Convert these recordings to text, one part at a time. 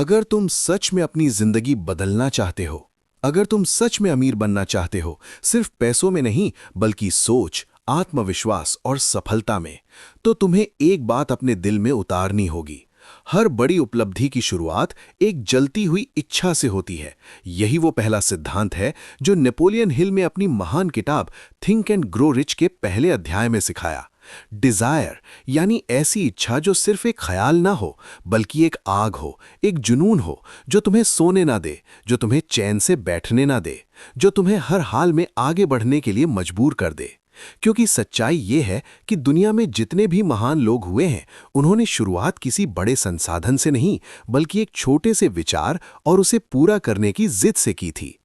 अगर तुम सच में अपनी जिंदगी बदलना चाहते हो, अगर तुम सच में अमीर बनना चाहते हो, सिर्फ पैसों में नहीं बल्कि सोच, आत्मविश्वास और सफलता में, तो तुम्हें एक बात अपने दिल में उतारनी होगी। हर बड़ी उपलब्धि की शुरुआत एक जलती हुई इच्छा से होती है। यही वो पहला सिद्धांत है जो नेपोलियन हिल में अपनी महान किताब थिंक एंड ग्रो रिच के पहले अध्याय में सिखाया। डिजायर यानी ऐसी इच्छा जो सिर्फ एक ख्याल ना हो बल्कि एक आग हो, एक जुनून हो जो तुम्हें सोने ना दे, जो तुम्हें चैन से बैठने ना दे, जो तुम्हें हर हाल में आगे बढ़ने के लिए मजबूर कर दे। क्योंकि सच्चाई ये है कि दुनिया में जितने भी महान लोग हुए हैं, उन्होंने शुरुआत किसी बड़े संसाधन से नहीं बल्कि एक छोटे से विचार और उसे पूरा करने की जिद से की थी।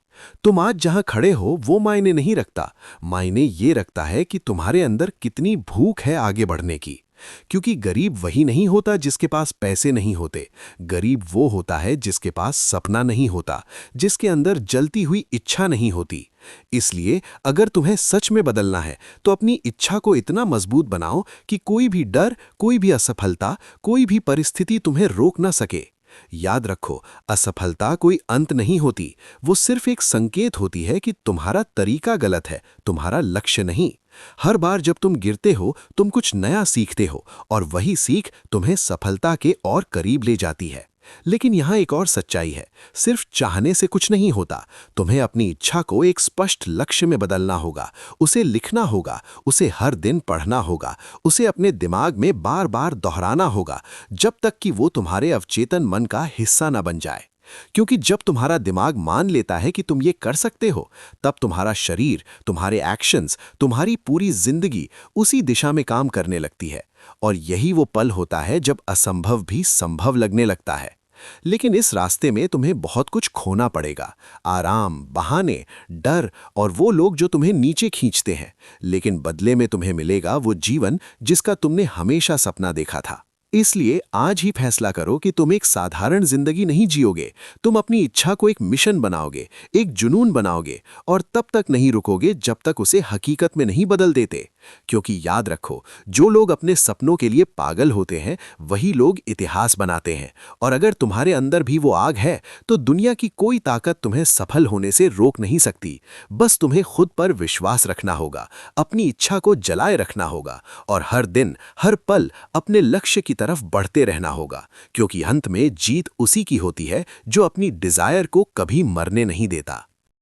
तुम आज जहां खड़े हो वो मायने नहीं रखता, मायने ये रखता है कि तुम्हारे अंदर कितनी भूख है आगे बढ़ने की। क्योंकि गरीब वही नहीं होता जिसके पास पैसे नहीं होते, गरीब वो होता है जिसके पास सपना नहीं होता, जिसके अंदर जलती हुई इच्छा नहीं होती। इसलिए अगर तुम्हें सच में बदलना है तो अपनी इच्छा को इतना मजबूत बनाओ कि कोई भी डर, कोई भी असफलता, कोई भी परिस्थिति तुम्हें रोक ना सके। याद रखो, असफलता कोई अंत नहीं होती, वो सिर्फ एक संकेत होती है कि तुम्हारा तरीका गलत है, तुम्हारा लक्ष्य नहीं। हर बार जब तुम गिरते हो तुम कुछ नया सीखते हो और वही सीख तुम्हें सफलता के और करीब ले जाती है। लेकिन यहाँ एक और सच्चाई है, सिर्फ चाहने से कुछ नहीं होता। तुम्हें अपनी इच्छा को एक स्पष्ट लक्ष्य में बदलना होगा, उसे लिखना होगा, उसे हर दिन पढ़ना होगा, उसे अपने दिमाग में बार बार दोहराना होगा जब तक कि वो तुम्हारे अवचेतन मन का हिस्सा न बन जाए। क्योंकि जब तुम्हारा दिमाग मान लेता है कि तुम ये कर सकते हो, तब तुम्हारा शरीर, तुम्हारे एक्शंस, तुम्हारी पूरी जिंदगी उसी दिशा में काम करने लगती है। और यही वो पल होता है जब असंभव भी संभव लगने लगता है। लेकिन इस रास्ते में तुम्हें बहुत कुछ खोना पड़ेगा, आराम, बहाने, डर और वो लोग जो तुम्हें नीचे खींचते हैं। लेकिन बदले में तुम्हें मिलेगा वो जीवन जिसका तुमने हमेशा सपना देखा था। इसलिए आज ही फैसला करो कि तुम एक साधारण जिंदगी नहीं जियोगे, तुम अपनी इच्छा को एक मिशन बनाओगे, एक जुनून बनाओगे और तब तक नहीं रुकोगे जब तक उसे हकीकत में नहीं बदल देते। क्योंकि याद रखो, जो लोग अपने सपनों के लिए पागल होते हैं वही लोग इतिहास बनाते हैं। और अगर तुम्हारे अंदर भी वो आग है तो दुनिया की कोई ताकत तुम्हें सफल होने से रोक नहीं सकती। बस तुम्हें खुद पर विश्वास रखना होगा, अपनी इच्छा को जलाए रखना होगा और हर दिन, हर पल अपने लक्ष्य की तरफ बढ़ते रहना होगा। क्योंकि अंत में जीत उसी की होती है जो अपनी डिजायर को कभी मरने नहीं देता।